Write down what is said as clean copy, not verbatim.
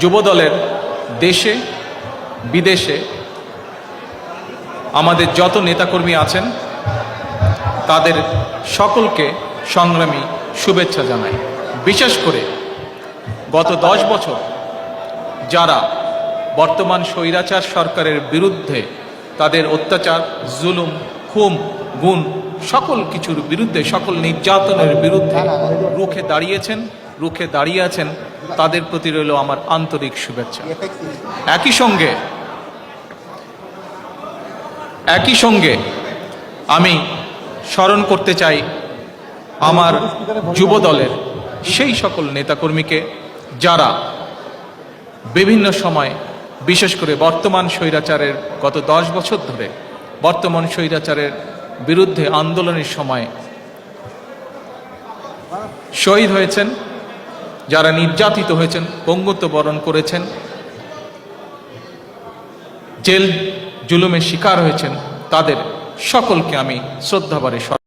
যুবদলের দেশে বিদেশে আমাদের যত নেতাকর্মী আছেন তাদের সকলকে সংগ্রামী শুভেচ্ছা জানাই। বিশেষ করে গত 10 বছর যারা বর্তমান স্বৈরাচার সরকারের বিরুদ্ধে তাদের অত্যাচার, জুলুম, খুন, গুণ সকল কিছুর বিরুদ্ধে, সকল নির্যাতনের বিরুদ্ধে রুখে দাঁড়িয়ে আছেন, তাদের প্রতি রইল আমার আন্তরিক শুভেচ্ছা। একই সঙ্গে আমি স্মরণ করতে চাই আমার যুব দলের সেই সকল নেতাকর্মীকে যারা বিভিন্ন সময়, বিশেষ করে বর্তমান স্বৈরাচারের গত 10 বছর ধরে বর্তমান স্বৈরাচারের বিরুদ্ধে আন্দোলনের সময় শহীদ হয়েছেন, যারা নির্যাতিত হয়েছেন, পঙ্গুত্ব বরণ করেছেন, জেল জুলুমের শিকার হয়েছেন, তাদের সকলকে আমি শ্রদ্ধাভরে